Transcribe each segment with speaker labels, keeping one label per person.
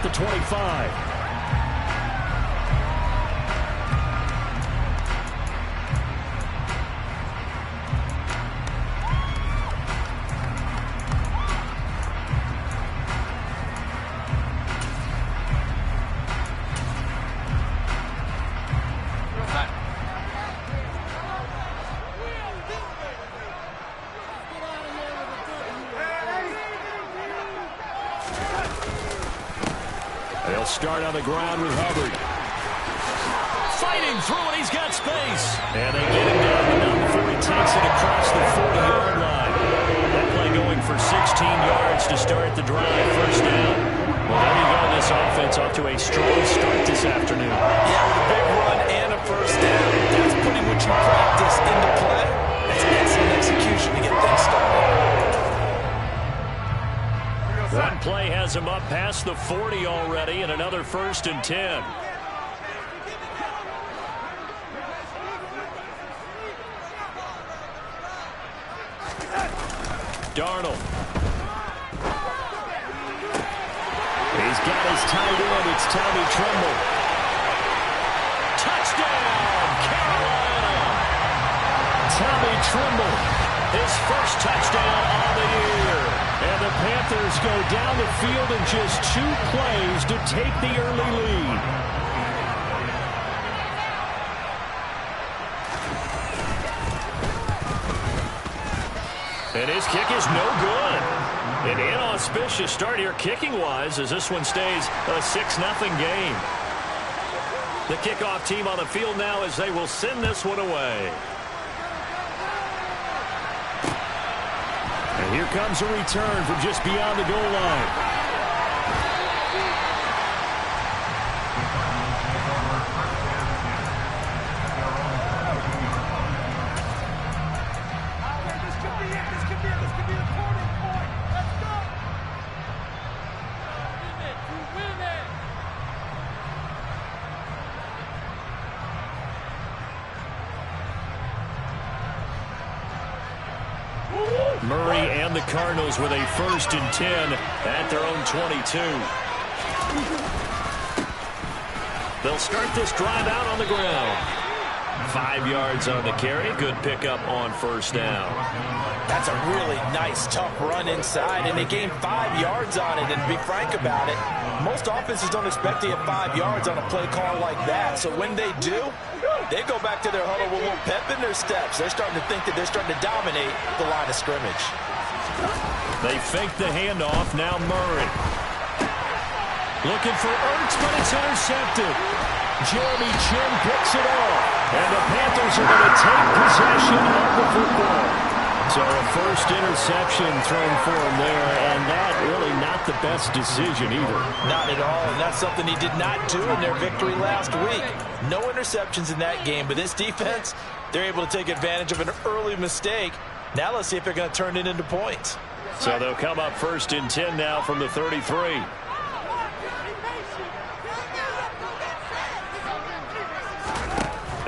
Speaker 1: at the 25. They'll start on the ground with Hubbard. Fighting through it, he's got space. And they get him down the middle before he takes it across the 40-yard line. That play going for 16 yards to start the drive, first down. Well, there you go, this offense off to a strong start this afternoon.
Speaker 2: Yeah, with a big run and a first down. That's putting what you practice into play. That's excellent execution to get things started.
Speaker 1: One play has him up past the 40 already, and another 1st and 10. Darnold. He's got his tight end. It's Tommy Tremble. Touchdown, Carolina! Tommy Tremble, his first touchdown on the year. And the Panthers go down the field in just 2 plays to take the early lead. And his kick is no good. An inauspicious start here kicking-wise as this one stays a 6-0 game. The kickoff team on the field now as they will send this one away. And here comes a return from just beyond the goal line. Murray and the Cardinals with a 1st and 10 at their own 22. They'll start this drive out on the ground. 5 yards on the carry. Good pickup on first down.
Speaker 2: That's a really nice, tough run inside, and they gained 5 yards on it. And to be frank about it, most offenses don't expect to get 5 yards on a play call like that. So when they do, they go back to their huddle with a little pep in their steps. They're starting to think that they're starting to dominate the line of scrimmage.
Speaker 1: They fake the handoff. Now Murray. Looking for Ertz, but it's intercepted. Jeremy Chin picks it off. And the Panthers are going to take possession of the football. So a first interception thrown for him there, and that really not the best decision either.
Speaker 2: Not at all, and that's something he did not do in their victory last week. No interceptions in that game, but this defense, they're able to take advantage of an early mistake. Now let's see if they're going to turn it into points.
Speaker 1: So they'll come up 1st and 10 now from the 33.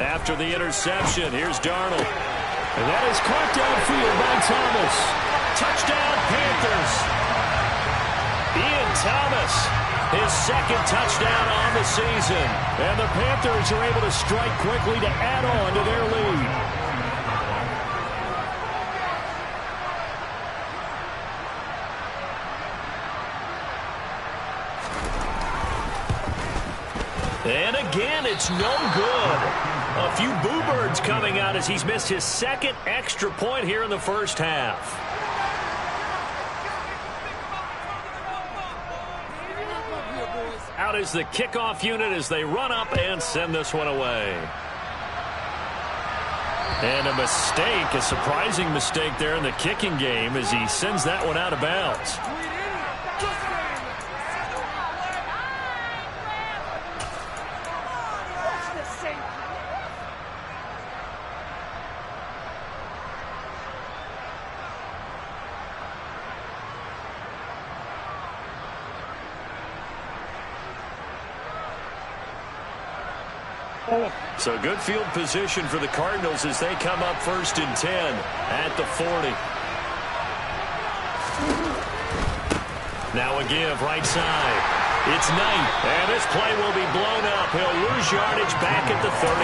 Speaker 1: After the interception, here's Darnold. And that is caught downfield by Thomas. Touchdown, Panthers. Ian Thomas, his 2nd touchdown on the season. And the Panthers are able to strike quickly to add on to their lead. And again, it's no good. A few boo birds coming out as he's missed his 2nd extra point here in the first half. Out is the kickoff unit as they run up and send this one away. And a mistake, a surprising mistake there in the kicking game as he sends that one out of bounds. So good field position for the Cardinals as they come up 1st and 10 at the 40. Now a give right side. It's Knight, and this play will be blown up. He'll lose yardage back at the 38.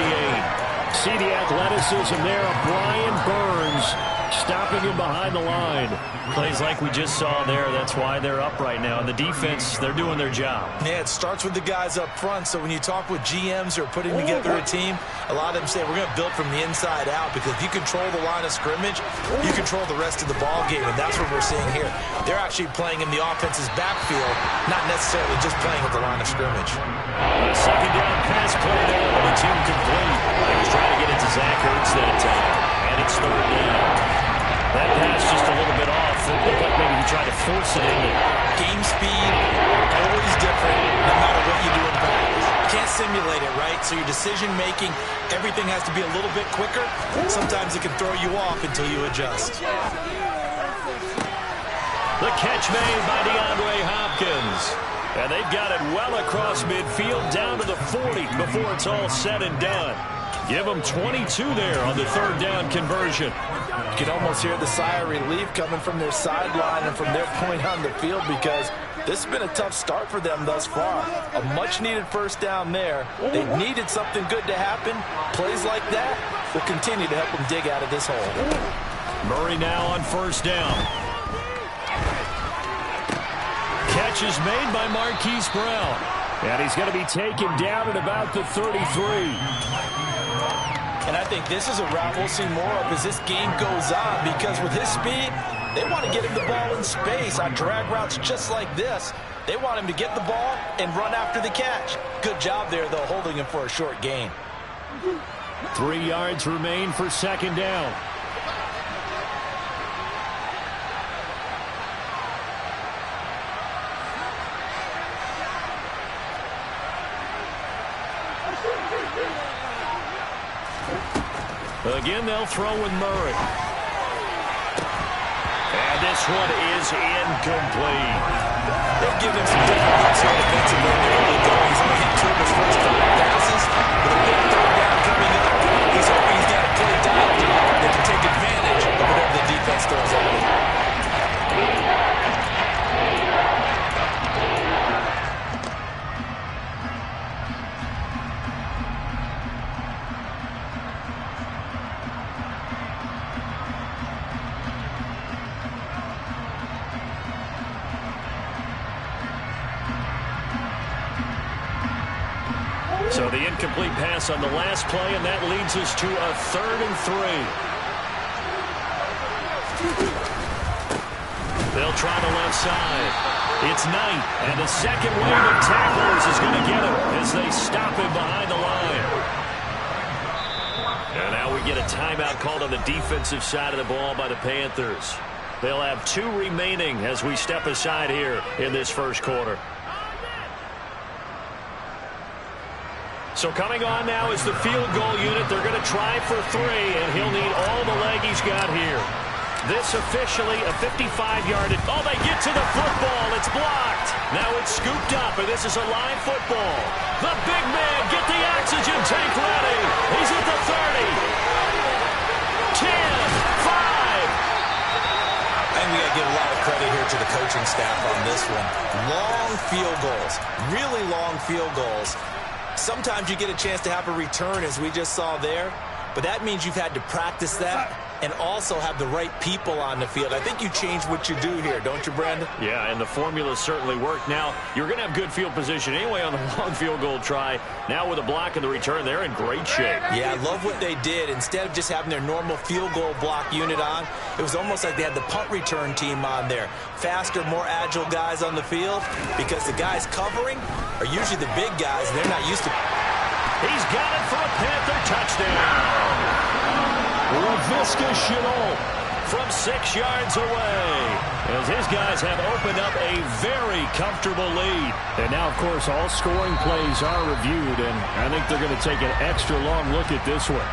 Speaker 1: See the athleticism there of Brian Burns stopping him behind the line. Plays like we just saw there. That's why they're up right now. And the defense, they're doing their job.
Speaker 2: Yeah, it starts with the guys up front. So when you talk with GMs who are putting together a team, a lot of them say we're going to build from the inside out, because if you control the line of scrimmage, you control the rest of the ball game, and that's what we're seeing here. They're actually playing in the offense's backfield, not necessarily just playing at the line of scrimmage.
Speaker 1: Second down pass play there, but it's incomplete. He was trying to get it to Zach Ertz that time, and it's third down. That pass just a little bit off. It looked like maybe he tried to force it in there.
Speaker 2: Game speed, always different, no matter what you do in practice. You can't simulate it, right? So your decision-making, everything has to be a little bit quicker. Sometimes it can throw you off until you adjust.
Speaker 1: The catch made by DeAndre Hopkins. And they've got it well across midfield, down to the 40 before it's all said and done. Give them 22 there on the third down conversion.
Speaker 2: You can almost hear the sigh of relief coming from their sideline and from their point on the field, because this has been a tough start for them thus far. A much-needed first down there. They needed something good to happen. Plays like that will continue to help them dig out of this hole.
Speaker 1: Murray now on first down. Catch is made by Marquise Brown. And he's going to be taken down at about the 33.
Speaker 2: And I think this is a route we'll see more of as this game goes on, because with his speed, they want to get him the ball in space on drag routes just like this. They want him to get the ball and run after the catch. Good job there, though, holding him for a short gain.
Speaker 1: 3 yards remain for second down. Again, they'll throw with Murray. And this one is incomplete.
Speaker 2: They've given him some different looks here defensively in the early going. He's only hit 2 of his first 3 passes. With a big third down coming up, he's hoping he's got a play dialed that can take advantage of whatever the defense throws at him.
Speaker 1: So the incomplete pass on the last play, and that leads us to a 3rd and 3. They'll try the left side. It's Knight, and the second wave of tacklers is going to get him as they stop him behind the line. And now we get a timeout called on the defensive side of the ball by the Panthers. They'll have 2 remaining as we step aside here in this first quarter. So coming on now is the field goal unit. They're going to try for 3, and he'll need all the leg he's got here. This officially a 55-yard. Oh, they get to the football. It's blocked. Now it's scooped up, and this is a live football. The big man, get the oxygen tank ready. He's at the 30. 10, 5.
Speaker 2: And we got to give a lot of credit here to the coaching staff on this one. Long field goals, really long field goals. Sometimes you get a chance to have a return, as we just saw there, but that means you've had to practice that and also have the right people on the field. I think you change what you do here, don't you, Brandon?
Speaker 1: Yeah, and the formula certainly worked. Now, you're going to have good field position anyway on the long field goal try. Now with a block and the return, they're in great shape.
Speaker 2: Yeah, I love what they did. Instead of just having their normal field goal block unit on, it was almost like they had the punt return team on there. Faster, more agile guys on the field, because the guys covering are usually the big guys, and they're not used to.
Speaker 1: He's got it for a Panther touchdown. Laviska Shenault from 6 yards away, as his guys have opened up a very comfortable lead. And now, of course, all scoring plays are reviewed, and I think they're going to take an extra long look at this one.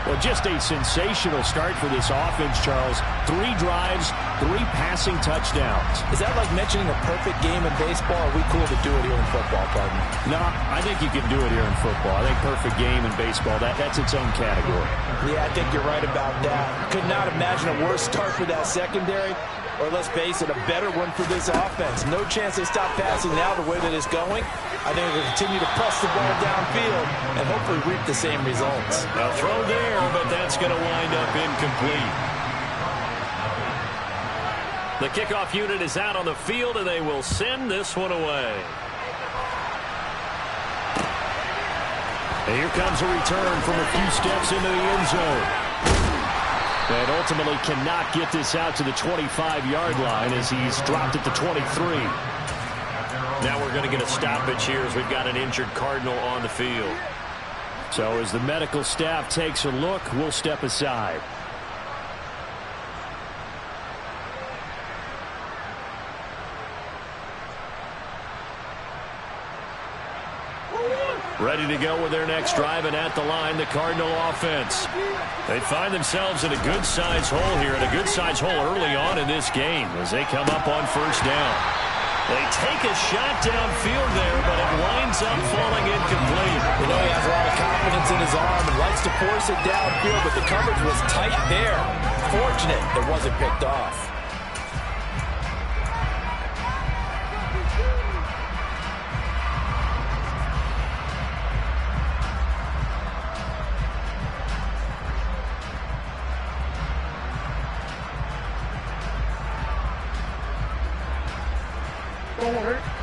Speaker 1: Well, just a sensational start for this offense, Charles. 3 drives, 3 passing touchdowns.
Speaker 2: Is that like mentioning a perfect game in baseball? Or are we cool to do it here in football, pardon?
Speaker 1: No, I think you can do it here in football. I think perfect game in baseball, that's its own category.
Speaker 2: Yeah, I think you're right about that. Could not imagine a worse start for that secondary. or let's face it, a better one for this offense. No chance they stop passing now the way that it's going. I think they'll continue to press the ball downfield and hopefully reap the same results.
Speaker 1: A throw there, but that's going to wind up incomplete. The kickoff unit is out on the field, and they will send this one away. And here comes a return from a few steps into the end zone. And ultimately cannot get this out to the 25-yard line as he's dropped at the 23. Now we're going to get a stoppage here as we've got an injured Cardinal on the field. So as the medical staff takes a look, we'll step aside. Ready to go with their next drive, and at the line, the Cardinal offense. They find themselves in a good-sized hole here, and a good-sized hole early on in this game as they come up on first down. They take a shot downfield there, but it winds up falling incomplete.
Speaker 2: You know, he has a lot of confidence in his arm and likes to force it downfield, but the coverage was tight there. Fortunate it wasn't picked off.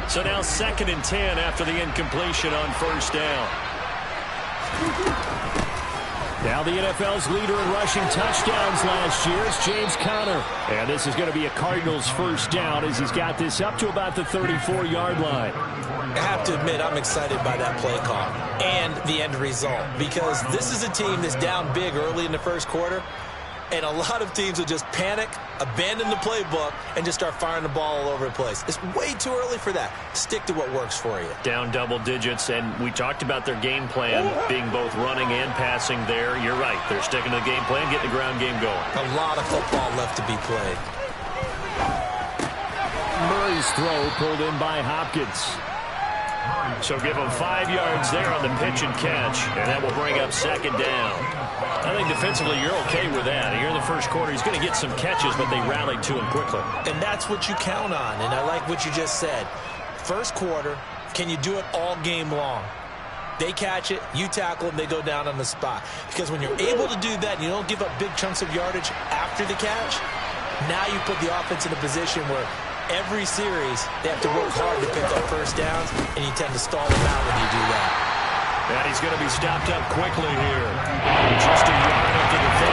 Speaker 1: So now 2nd and 10 after the incompletion on first down. Now the NFL's leader in rushing touchdowns last year is James Conner. And this is going to be a Cardinals first down as he's got this up to about the 34-yard line.
Speaker 2: I have to admit, I'm excited by that play call and the end result, because this is a team that's down big early in the first quarter. And a lot of teams will just panic, abandon the playbook, and just start firing the ball all over the place. It's way too early for that. Stick to what works for you.
Speaker 1: Down double digits, and we talked about their game plan being both running and passing there. You're right. They're sticking to the game plan, getting the ground game going.
Speaker 2: A lot of football left to be played.
Speaker 1: Murray's throw pulled in by Hopkins. So give him 5 yards there on the pitch and catch, and that will bring up 2nd down. I think defensively you're okay with that. Here in the first quarter, he's going to get some catches, but they rallied to him quickly.
Speaker 2: And that's what you count on, and I like what you just said. First quarter, can you do it all game long? They catch it, you tackle them, they go down on the spot. Because when you're able to do that and you don't give up big chunks of yardage after the catch, now you put the offense in a position where every series they have to work hard to pick up first downs, and you tend to stall them out when you do that.
Speaker 1: And he's going to be stopped up quickly here. Just a yard up to the 39.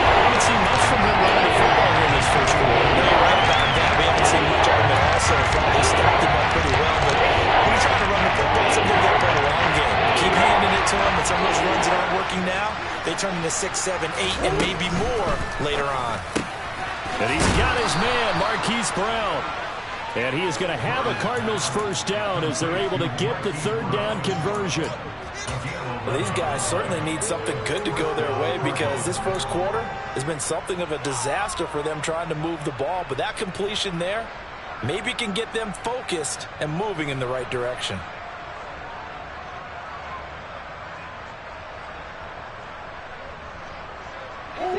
Speaker 1: We haven't seen much from him running the football here in this first quarter.
Speaker 2: No, you're right about that. We haven't seen much of him at all so far. They stopped him up pretty well, but when you're trying to run the football, something got play a long game. Keep handing it to him, and some of those runs that aren't working now, they turn into 6, 7, 8, and maybe more later on.
Speaker 1: And he's got his man, Marquise Brown. And he is going to have a Cardinals first down as they're able to get the 3rd down conversion.
Speaker 2: Well, these guys certainly need something good to go their way, because this first quarter has been something of a disaster for them trying to move the ball. But that completion there maybe can get them focused and moving in the right direction.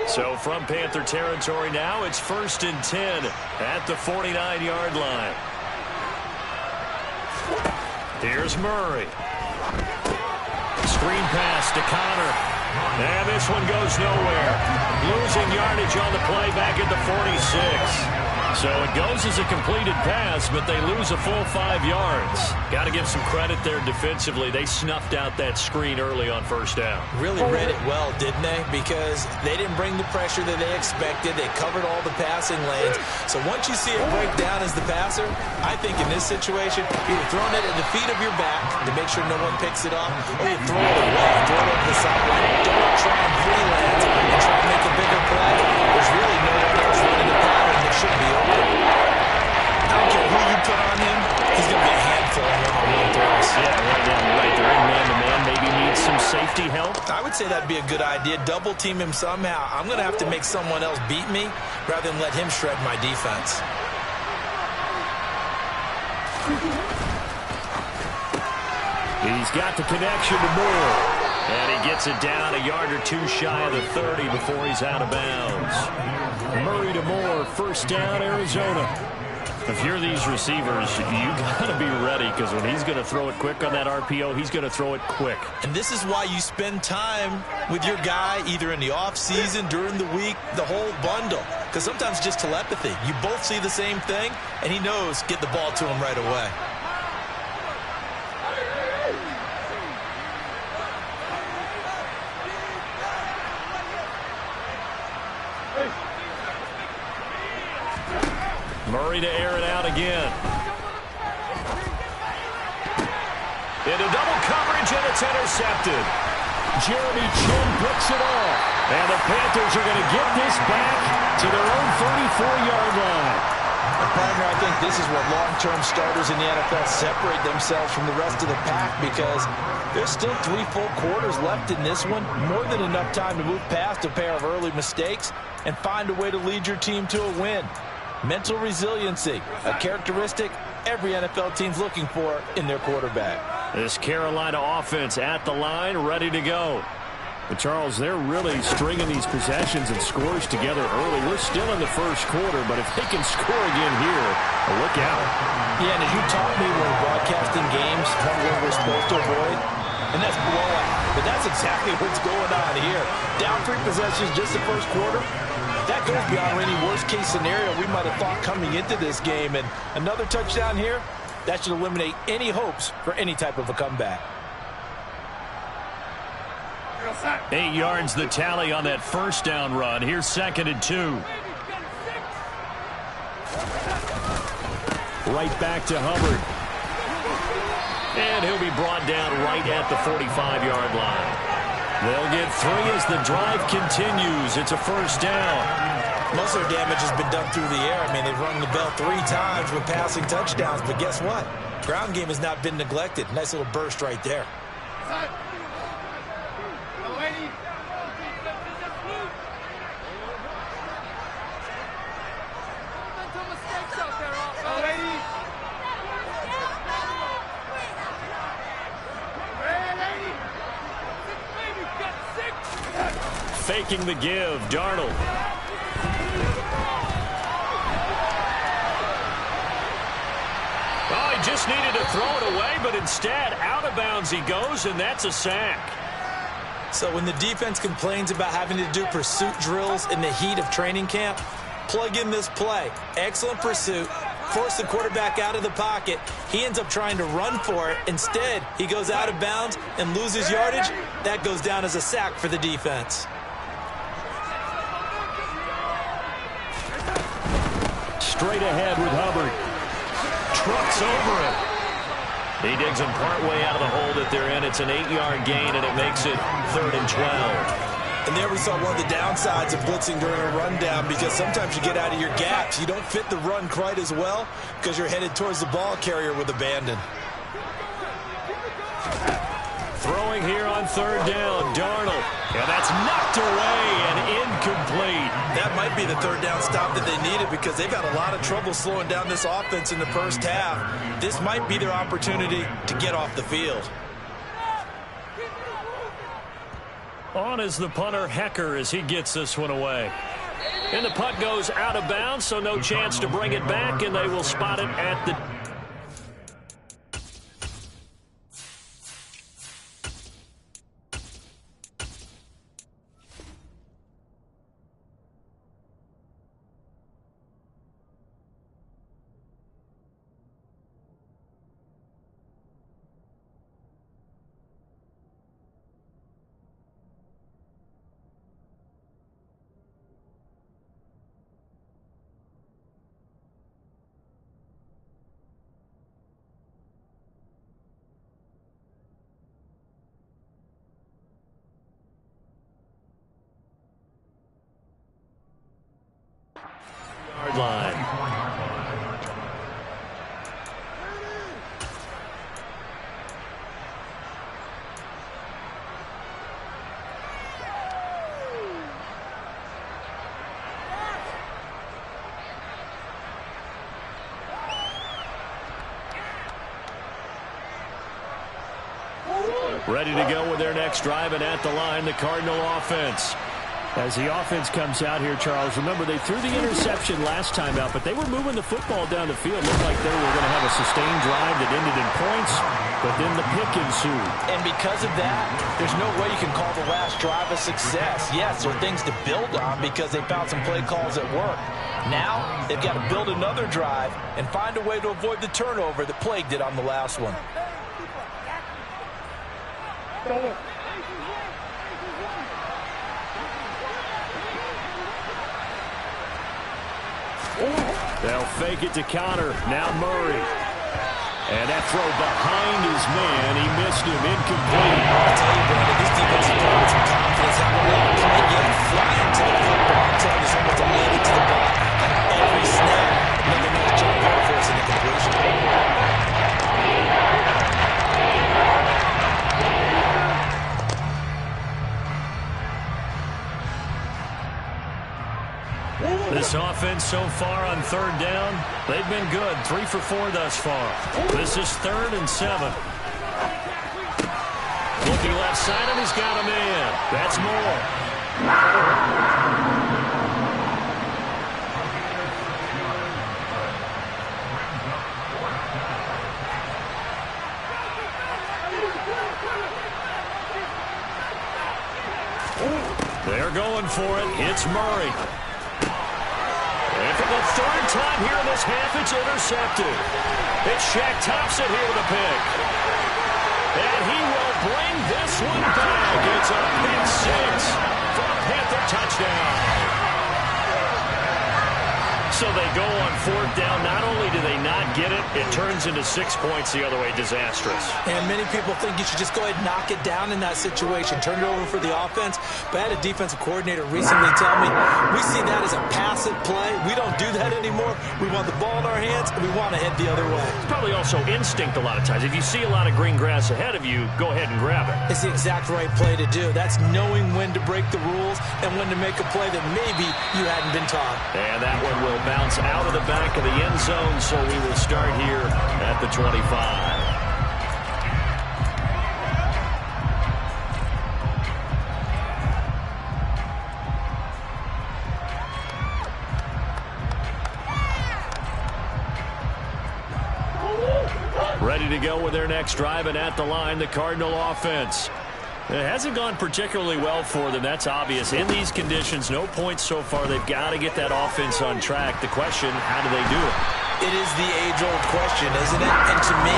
Speaker 1: So from Panther territory now, it's 1st and 10 at the 49-yard line. Here's Murray. Screen pass to Conner. And this one goes nowhere. Losing yardage on the play back at the 46. So it goes as a completed pass, but they lose a full 5 yards. Got to give some credit there defensively. They snuffed out that screen early on first down.
Speaker 2: Really read it well, didn't they? Because they didn't bring the pressure that they expected. They covered all the passing lanes. So once you see it break down as the passer, I think in this situation, you're throwing it at the feet of your back to make sure no one picks it up, or you throw it away, throw it over the sideline. Don't try and freelance and try to make a bigger play. There's really no one else running the pattern that should be open. I don't care who you put on him, he's going to be a handful of one-on-one throws.
Speaker 1: Yeah, right down the right. They're in man-to-man. Maybe needs some safety help.
Speaker 2: I would say that'd be a good idea. Double team him somehow. I'm going to have to make someone else beat me rather than let him shred my defense.
Speaker 1: He's got the connection to Moore. And he gets it down a yard or two shy of the 30 before he's out of bounds. Murray to Moore, first down, Arizona. If you're these receivers, you got to be ready, because when he's going to throw it quick on that RPO, he's going to throw it quick.
Speaker 2: And this is why you spend time with your guy either in the offseason, during the week, the whole bundle. Because sometimes just telepathy. You both see the same thing, and he knows get the ball to him right away.
Speaker 1: Murray to air it out again. Into double coverage, and it's intercepted. Jeremy Chin picks it off. And the Panthers are going to get this back to their own 34-yard line.
Speaker 2: And partner, I think this is what long-term starters in the NFL separate themselves from the rest of the pack, because there's still 3 full quarters left in this one. More than enough time to move past a pair of early mistakes and find a way to lead your team to a win. Mental resiliency, a characteristic every NFL team's looking for in their quarterback.
Speaker 1: This Carolina offense at the line, ready to go. But Charles, they're really stringing these possessions and scores together early. We're still in the first quarter, but if they can score again here, look out.
Speaker 2: Yeah, and as you taught me when broadcasting games, one word we're supposed to avoid, and that's blowout. But that's exactly what's going on here. Down 3 possessions just the first quarter. That goes beyond any worst-case scenario we might have thought coming into this game. And another touchdown here, that should eliminate any hopes for any type of a comeback.
Speaker 1: 8 yards the tally on that first down run. Here's 2nd and 2. Right back to Hubbard. And he'll be brought down right at the 45-yard line. They'll get 3 as the drive continues. It's a first down.
Speaker 2: Most of their damage has been done through the air. I mean, they've rung the bell 3 times with passing touchdowns, but guess what? Ground game has not been neglected. Nice little burst right there.
Speaker 1: Faking the give, Darnold. Oh, he just needed to throw it away, but instead, out of bounds he goes, and that's a sack.
Speaker 2: So when the defense complains about having to do pursuit drills in the heat of training camp, plug in this play. Excellent pursuit. Force the quarterback out of the pocket. He ends up trying to run for it. Instead, he goes out of bounds and loses yardage. That goes down as a sack for the defense.
Speaker 1: Straight ahead with Hubbard. Trucks over him. He digs him partway out of the hole that they're in. It's an 8-yard gain, and it makes it 3rd and 12.
Speaker 2: And there we saw one of the downsides of blitzing during a rundown, because sometimes you get out of your gaps. You don't fit the run quite as well because you're headed towards the ball carrier with abandon.
Speaker 1: Throwing here on 3rd down, Darnold. And that's knocked away and incomplete.
Speaker 2: That might be the 3rd down stop that they needed, because they've got a lot of trouble slowing down this offense in the first half. This might be their opportunity to get off the field.
Speaker 1: On is the punter, Hecker, as he gets this one away. And the punt goes out of bounds, so no chance to bring it back, and they will spot it at the... Ready to go with their next drive, and at the line, the Cardinal offense. As the offense comes out here, Charles, remember they threw the interception last time out, but they were moving the football down the field. Looked like they were going to have a sustained drive that ended in points, but then the pick ensued.
Speaker 2: And because of that, there's no way you can call the last drive a success. Yes, there are things to build on because they found some play calls that work. Now, they've got to build another drive and find a way to avoid the turnover that plagued it on the last one.
Speaker 1: They'll fake it to Connor. Now Murray. And that throw behind his man. He missed him. Incomplete.
Speaker 2: I'll tell you, Brandon, this defense is playing with some confidence. How they let him play yet fly into the football. I'm telling you, someone's alluded to the ball. And every snap, another nice jump ball for us in the completion.
Speaker 1: This offense so far on third down, they've been good. 3 for 4 thus far. This is 3rd and 7. Looking left side, and he's got a man. That's Moore. They're going for it. It's Murray. And for the 3rd time here in this half, it's intercepted. It's Shaq Thompson here with a pick. And he will bring this one back. It's a pick 6 for a Panther touchdown. So they go on 4th down. Not only do they not get it, it turns into 6 points the other way. Disastrous.
Speaker 2: And many people think you should just go ahead and knock it down in that situation. Turn it over for the offense. But I had a defensive coordinator recently tell me, we see that as a passive play. We don't do that anymore. We want the ball in our hands, and we want to head the other way.
Speaker 1: It's probably also instinct a lot of times. If you see a lot of green grass ahead of you, go ahead and grab it.
Speaker 2: It's the exact right play to do. That's knowing when to break the rules and when to make a play that maybe you hadn't been taught.
Speaker 1: And that one will bounce out of the back of the end zone, so we will start here at the 25. Ready to go with their next drive, and at the line, the Cardinal offense. It hasn't gone particularly well for them. That's obvious. In these conditions, no points so far. They've got to get that offense on track. The question, how do they do it?
Speaker 2: It is the age-old question, isn't it? And to me,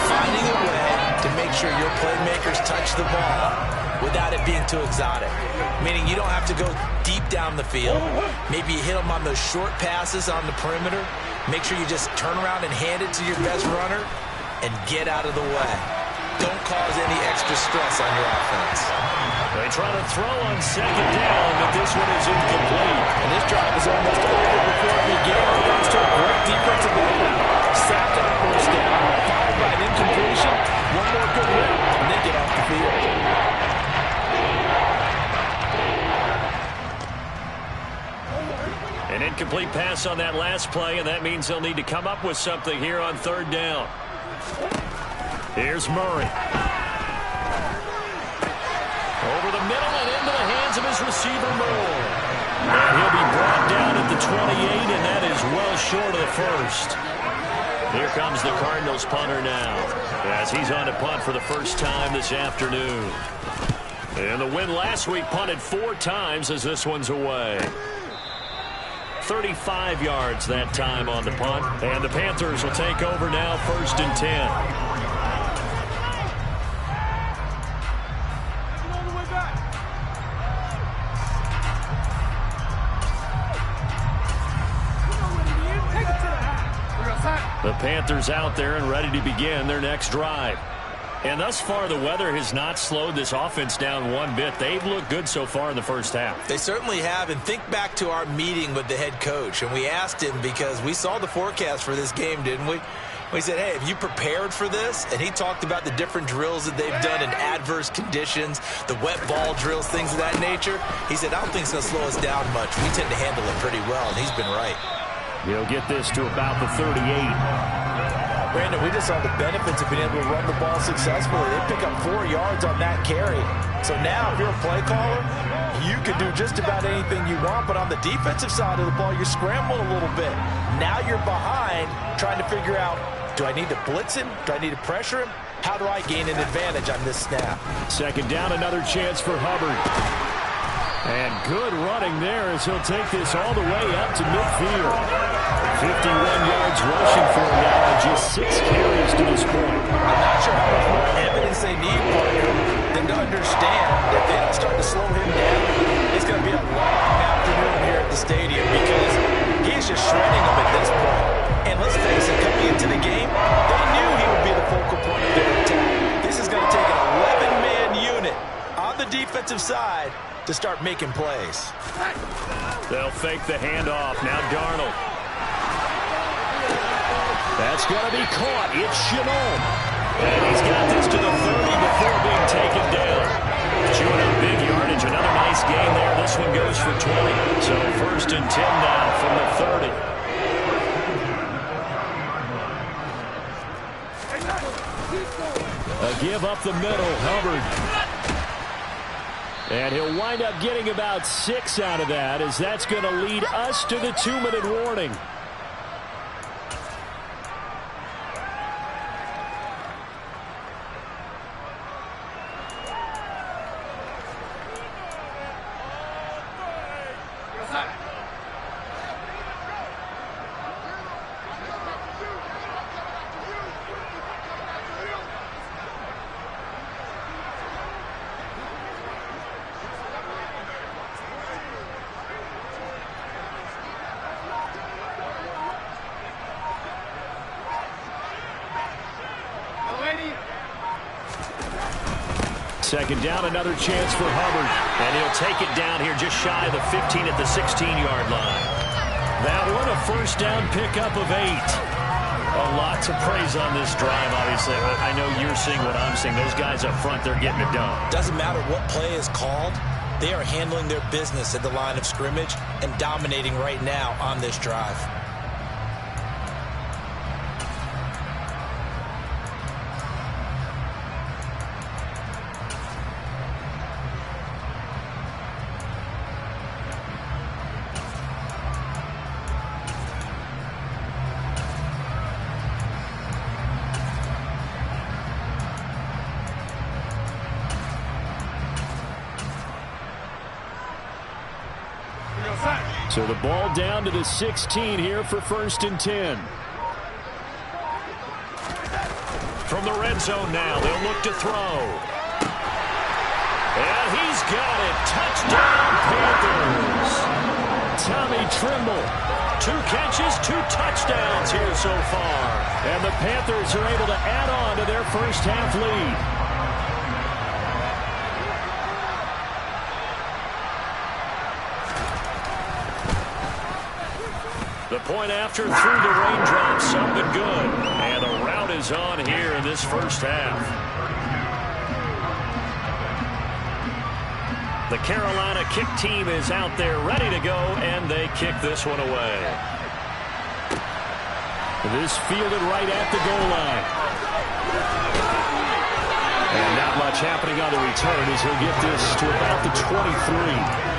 Speaker 2: finding a way to make sure your playmakers touch the ball without it being too exotic. Meaning you don't have to go deep down the field. Maybe you hit them on those short passes on the perimeter. Make sure you just turn around and hand it to your best runner and get out of the way. Don't cause any extra stress on your offense.
Speaker 1: They try to throw on 2nd down, but this one is incomplete.
Speaker 2: And this drive is almost over before it began. Thanks to a great defensive effort. Sack on 1st down, followed by an incompletion. One more good hit, and they get off the field.
Speaker 1: An incomplete pass on that last play, and that means they'll need to come up with something here on 3rd down. Here's Murray. Over the middle and into the hands of his receiver, Moore. And he'll be brought down at the 28, and that is well short of the 1st. Here comes the Cardinals punter now, as he's on to punt for the first time this afternoon. And the win last week punted 4 times as this one's away. 35 yards that time on the punt. And the Panthers will take over now, 1st and 10. The Panthers out there and ready to begin their next drive. And thus far, the weather has not slowed this offense down one bit. They've looked good so far in the first half.
Speaker 2: They certainly have. And think back to our meeting with the head coach. And we asked him, because we saw the forecast for this game, didn't we? We said, hey, have you prepared for this? And he talked about the different drills that they've done in adverse conditions, the wet ball drills, things of that nature. He said, I don't think it's going to slow us down much. We tend to handle it pretty well, and he's been right.
Speaker 1: He'll get this to about the 38.
Speaker 2: Brandon, we just saw the benefits of being able to run the ball successfully. They pick up 4 yards on that carry. So now, if you're a play caller, you can do just about anything you want. But on the defensive side of the ball, you're scrambling a little bit. Now you're behind, trying to figure out, do I need to blitz him? Do I need to pressure him? How do I gain an advantage on this snap?
Speaker 1: Second down, another chance for Hubbard. And good running there as he'll take this all the way up to midfield. 51 yards rushing for him now and just 6 carries to this point.
Speaker 2: I'm not sure how much more evidence they need, Parker, than to understand that if they don't start to slow him down, it's going to be a long afternoon here at the stadium because he's just shredding them at this point. And let's face it, coming into the game, they knew he would be the focal point of their attack. This is going to take an 11-man unit on the defensive side to start making plays.
Speaker 1: They'll fake the handoff. Now Darnold. That's going to be caught. It's Chenal. And he's got this to the 30 before being taken down. Chewing up big yardage. Another nice gain there. This one goes for 20. So 1st and 10 now from the 30. A give up the middle. Hubbard. And he'll wind up getting about 6 out of that, as that's going to lead us to the 2-minute warning. Second down, another chance for Hubbard. And he'll take it down here just shy of the 15 at the 16-yard line. That one, a first down pickup of 8. A lot to praise on this drive, obviously. I know you're seeing what I'm seeing. Those guys up front, they're getting it done.
Speaker 2: Doesn't matter what play is called. They are handling their business at the line of scrimmage and dominating right now on this drive.
Speaker 1: So the ball down to the 16 here for 1st and 10. From the red zone now, they'll look to throw. And he's got it. Touchdown, Panthers. Tommy Tremble. 2 catches, 2 touchdowns here so far. And the Panthers are able to add on to their first half lead. The point after through the raindrops, something good. And the rout is on here in this first half. The Carolina kick team is out there ready to go, and they kick this one away. This fielded right at the goal line. And not much happening on the return as he'll get this to about the 23.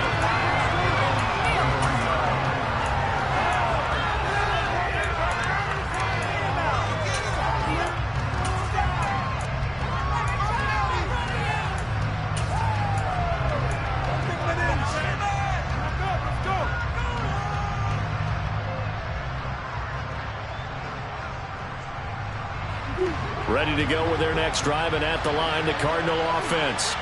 Speaker 1: Ready to go with their next drive, and at the line, the Cardinal offense.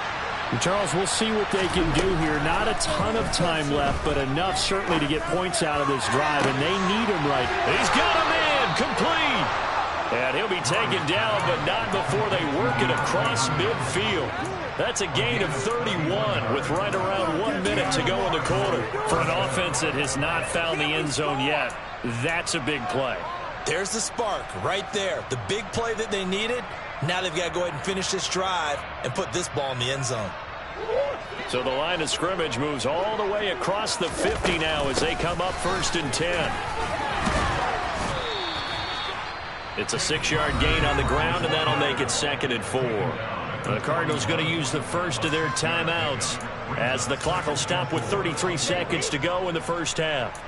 Speaker 1: And Charles, we'll see what they can do here. Not a ton of time left, but enough certainly to get points out of this drive, and they need him right. He's got him in, complete. And he'll be taken down, but not before they work it across midfield. That's a gain of 31 with right around 1 minute to go in the quarter. For an offense that has not found the end zone yet, that's a big play.
Speaker 2: There's the spark right there. The big play that they needed. Now they've got to go ahead and finish this drive and put this ball in the end zone.
Speaker 1: So the line of scrimmage moves all the way across the 50 now as they come up 1st and 10. It's a 6-yard gain on the ground, and that'll make it 2nd and 4. The Cardinals going to use the first of their timeouts as the clock will stop with 33 seconds to go in the first half.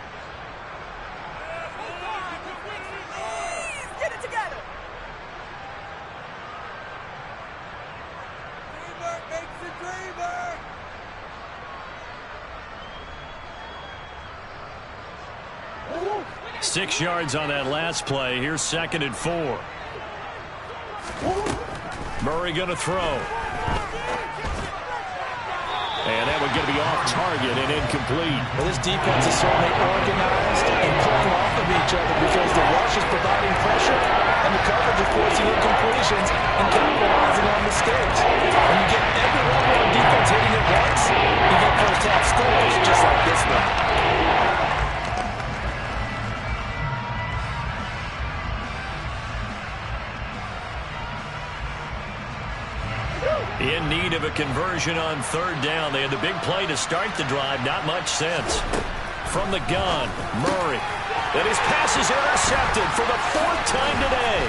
Speaker 3: Get it together.
Speaker 1: 6 yards on that last play. Here's 2nd and 4. Murray going to throw. And that one going to be off target and incomplete.
Speaker 2: Well, this defense is certainly organized and playing off of each other because the rush is providing pressure and the coverage is forcing incompletions and capitalizing on mistakes. When you get every level of defense hitting at once, you get first-half scores just like this one.
Speaker 1: In need of a conversion on 3rd down. They had the big play to start the drive. Not much sense. From the gun, Murray. And his pass is intercepted for the 4th time today.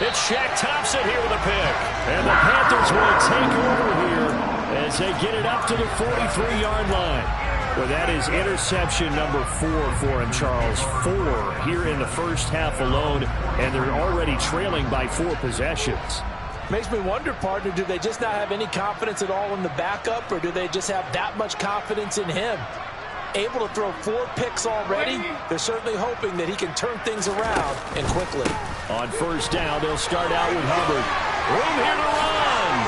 Speaker 1: It's Shaq Thompson here with a pick. And the Panthers will take over here as they get it up to the 43-yard line. Well, that is interception number 4 for him, Charles. 4 here in the first half alone, and they're already trailing by 4 possessions.
Speaker 2: Makes me wonder, partner, do they just not have any confidence at all in the backup, or do they just have that much confidence in him? Able to throw 4 picks already, they're certainly hoping that he can turn things around and quickly.
Speaker 1: On 1st down, they'll start out with Hubbard. Room here to run.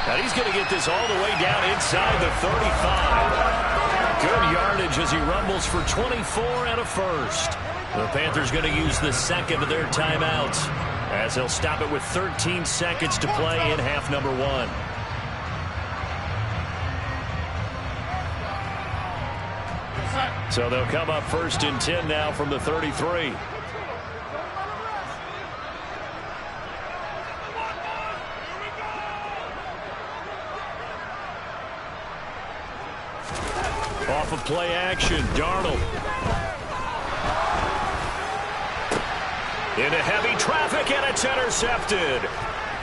Speaker 1: Now he's going to get this all the way down inside the 35. Good yardage as he rumbles for 24 and a first. The Panthers going to use the 2nd of their timeouts, as they'll stop it with 13 seconds to play in half number 1. So they'll come up 1st and 10 now from the 33. Off of play action, Darnold. Into heavy traffic, and it's intercepted.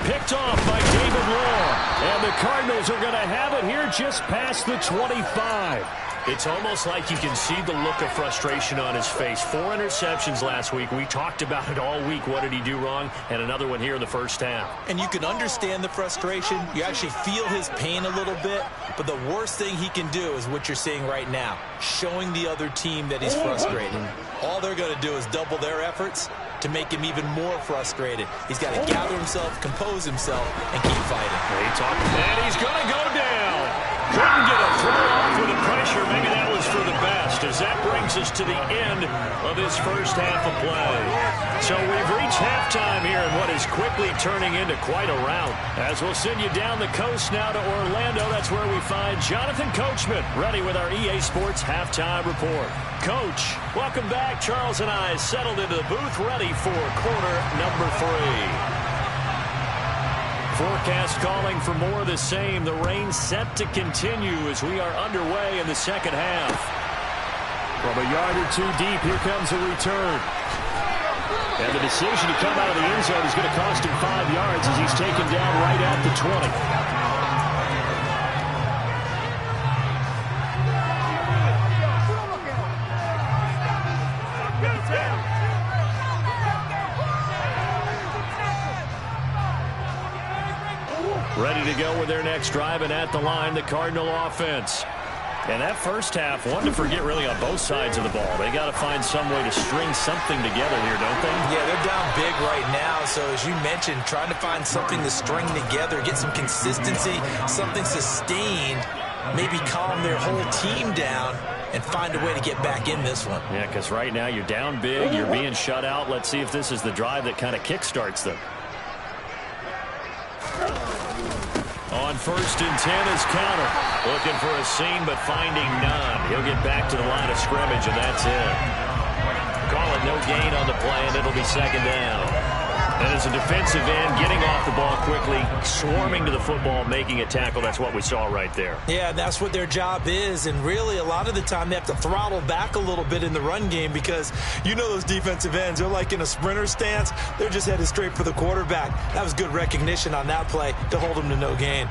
Speaker 1: Picked off by David Long. And the Cardinals are going to have it here just past the 25. It's almost like you can see the look of frustration on his face. 4 interceptions last week. We talked about it all week. What did he do wrong? And another one here in the first half.
Speaker 4: And you can understand the frustration. You actually feel his pain a little bit. But the worst thing he can do is what you're seeing right now, showing the other team that he's frustrated. All they're going to do is double their efforts to make him even more frustrated. He's got to gather himself, compose himself, and keep fighting.
Speaker 1: And he's going to go down. Couldn't get a throw off with the pressure. Maybe that was for the best, as that brings us to the end of this first half of play. So we've reached halftime here in what is quickly turning into quite a rout. As we'll send you down the coast now to Orlando, that's where we find Jonathan Coachman, ready with our EA Sports Halftime Report. Coach, welcome back. Charles and I settled into the booth, ready for quarter number 3. Forecast calling for more of the same. The rain set to continue as we are underway in the second half. From a yard or 2 deep, here comes a return. And the decision to come out of the end zone is going to cost him 5 yards as he's taken down right at the 20. Ready to go with their next drive, and at the line, the Cardinal offense. And that first half, one to forget really on both sides of the ball. They got to find some way to string something together here, don't they?
Speaker 4: Yeah, they're down big right now. So as you mentioned, trying to find something to string together, get some consistency, something sustained, maybe calm their whole team down and find a way to get back in this one.
Speaker 1: Yeah, because right now you're down big, you're being shut out. Let's see if this is the drive that kind of kickstarts them. On 1st and 10 is Counter. Looking for a seam, but finding none. He'll get back to the line of scrimmage, and that's it. Call it no gain on the play, and it'll be 2nd down. And as a defensive end, getting off the ball quickly, swarming to the football, making a tackle, that's what we saw right there.
Speaker 4: Yeah, that's what their job is. And really, a lot of the time, they have to throttle back a little bit in the run game because you know those defensive ends, they're like in a sprinter stance. They're just headed straight for the quarterback. That was good recognition on that play to hold them to no gain.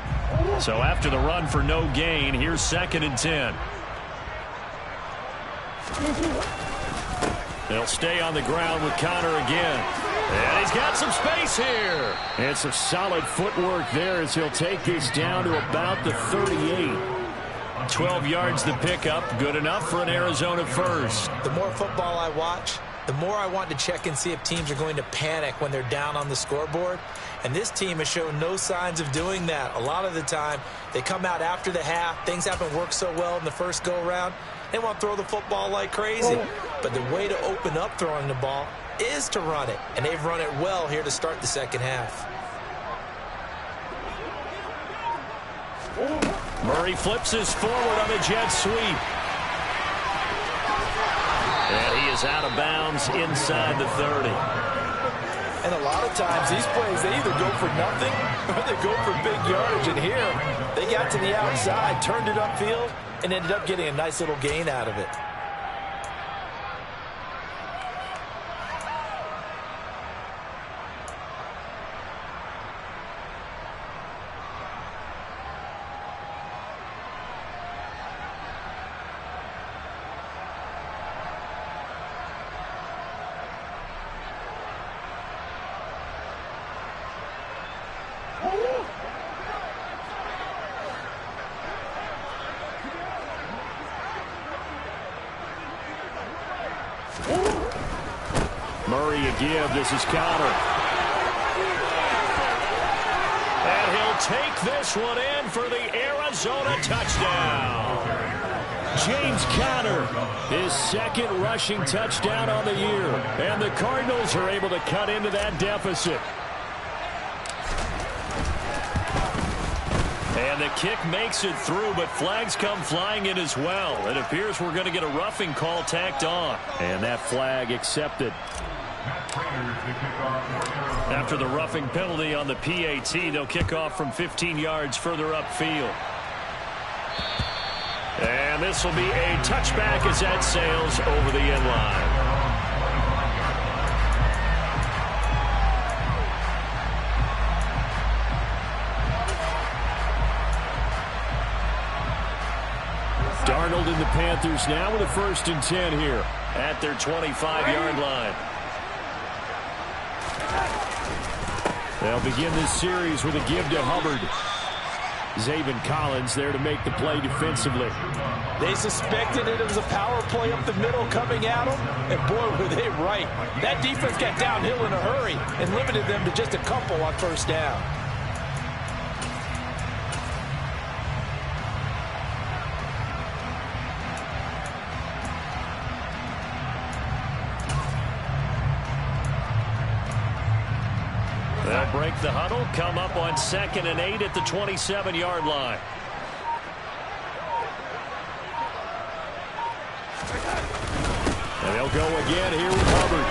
Speaker 1: So after the run for no gain, here's 2nd and 10. They'll stay on the ground with Connor again. And he's got some space here. And some solid footwork there as he'll take this down to about the 38. 12 yards to pick up. Good enough for an Arizona first.
Speaker 4: The more football I watch, the more I want to check and see if teams are going to panic when they're down on the scoreboard. And this team has shown no signs of doing that. A lot of the time, they come out after the half. Things haven't worked so well in the first go-around. They want to throw the football like crazy. But the way to open up throwing the ball is to run it. And they've run it well here to start the second half.
Speaker 1: Murray flips his forward on the jet sweep. And he is out of bounds inside the 30.
Speaker 2: And a lot of times these plays, they either go for nothing or they go for big yardage. And here, they got to the outside, turned it upfield, and ended up getting a nice little gain out of it.
Speaker 1: Murray a give. This is Connor. And he'll take this one in for the Arizona touchdown. James Conner, his 2nd rushing touchdown on the year. And the Cardinals are able to cut into that deficit. And the kick makes it through, but flags come flying in as well. It appears we're going to get a roughing call tacked on. And that flag accepted. After the roughing penalty on the PAT, they'll kick off from 15 yards further upfield. And this will be a touchback as that sails over the end line. Darnold and the Panthers now with a 1st and 10 here at their 25-yard line. They'll begin this series with a give to Hubbard. Zaven Collins there to make the play defensively.
Speaker 2: They suspected it was a power play up the middle coming at them, and boy, were they right. That defense got downhill in a hurry and limited them to just a couple on 1st down.
Speaker 1: They'll break the huddle, come up on 2nd and 8 at the 27-yard line. And they'll go again here with Hubbard.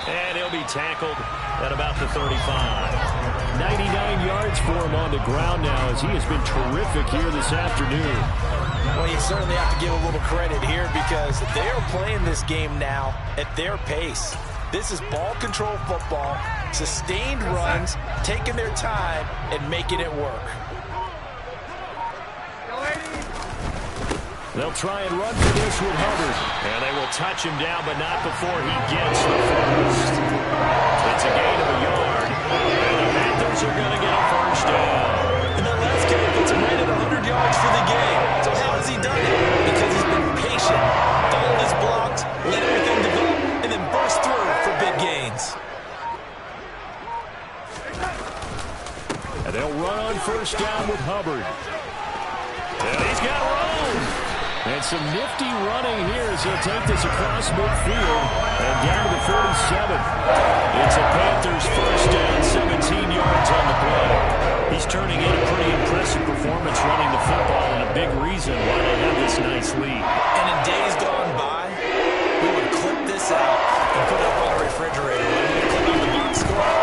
Speaker 1: And he'll be tackled at about the 35. 99 yards for him on the ground now as he has been terrific here this afternoon.
Speaker 2: Well, you certainly have to give a little credit here because they are playing this game now at their pace. This is ball control football, sustained runs, taking their time, and making it work.
Speaker 1: They'll try and run for this with Hubbard. And they will touch him down, but not before he gets the first. It's a gain of a yard. And the Panthers are going to get a 1st down.
Speaker 2: And that last kick puts him right at 100 yards for the game. So how has he done it? Because he's been patient, followed his blocks, let everything develop, and then burst through for big gains.
Speaker 1: And they'll run on 1st down with Hubbard. And he's got room. And some nifty running here as he'll take this across midfield and down to the 47. It's a Panthers 1st down, 17 yards on the play. He's turning in a pretty impressive performance running the football and a big reason why they have this nice lead.
Speaker 2: And in days gone by, we would clip this out and put it up on the refrigerator. We would clip on the box score.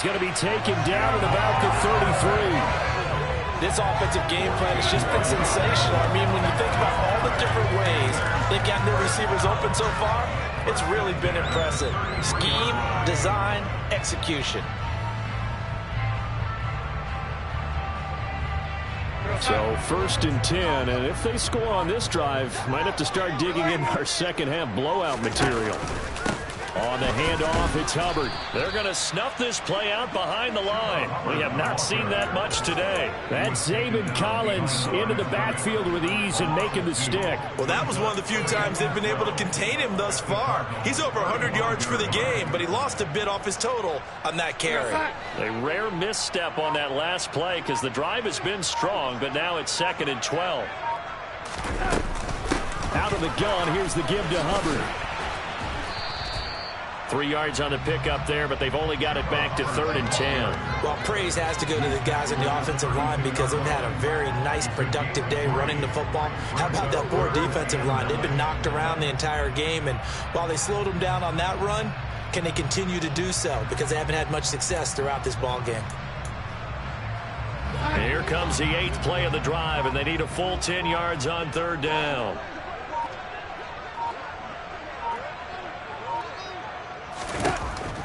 Speaker 1: going to be taken down at about the 33.
Speaker 2: This offensive game plan has just been sensational. I mean, when you think about all the different ways they've gotten their receivers open so far, it's really been impressive. Scheme, design, execution.
Speaker 1: So 1st and 10, and if they score on this drive, might have to start digging in our second half blowout material. On the handoff, it's Hubbard. They're going to snuff this play out behind the line. We have not seen that much today. That's Zaven Collins into the backfield with ease and making the stick.
Speaker 4: Well, that was one of the few times they've been able to contain him thus far. He's over 100 yards for the game, but he lost a bit off his total on that carry.
Speaker 1: A rare misstep on that last play because the drive has been strong, but now it's 2nd and 12. Out of the gun, here's the give to Hubbard. 3 yards on the pickup there, but they've only got it back to 3rd and 10.
Speaker 2: Well, praise has to go to the guys on the offensive line because they've had a very nice, productive day running the football. How about that poor defensive line? They've been knocked around the entire game, and while they slowed them down on that run, can they continue to do so? Because they haven't had much success throughout this ball game.
Speaker 1: Here comes the 8th play of the drive, and they need a full 10 yards on 3rd down.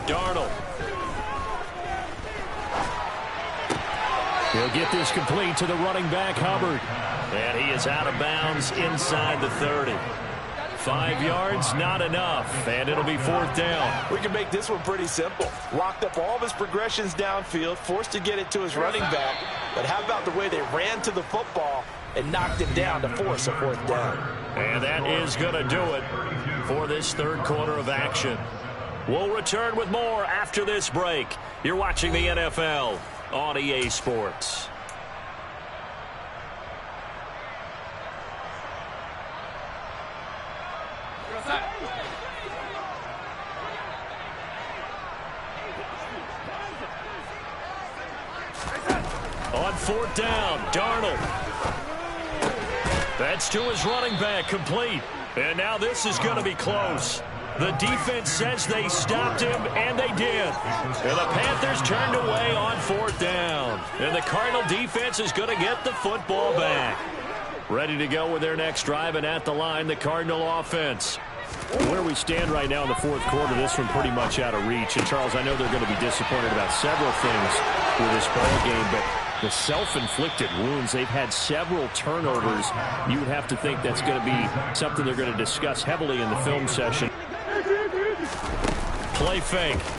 Speaker 1: Darnold. He'll get this complete to the running back, Hubbard. And he is out of bounds inside the 30. 5 yards, not enough, and it'll be 4th down.
Speaker 2: We can make this one pretty simple. Locked up all of his progressions downfield, forced to get it to his running back. But how about the way they ran to the football and knocked him down to force a 4th down?
Speaker 1: And that is going to do it for this 3rd quarter of action. We'll return with more after this break. You're watching the NFL on EA Sports. On 4th down, Darnold. That's to his running back, complete. And now this is going to be close. The defense says they stopped him, and they did. And the Panthers turned away on 4th down. And the Cardinal defense is going to get the football back. Ready to go with their next drive, and at the line, the Cardinal offense. Where we stand right now in the 4th quarter, this one pretty much out of reach. And, Charles, I know they're going to be disappointed about several things with this ball game, but the self-inflicted wounds, they've had several turnovers. You would have to think that's going to be something they're going to discuss heavily in the film session. Play fake.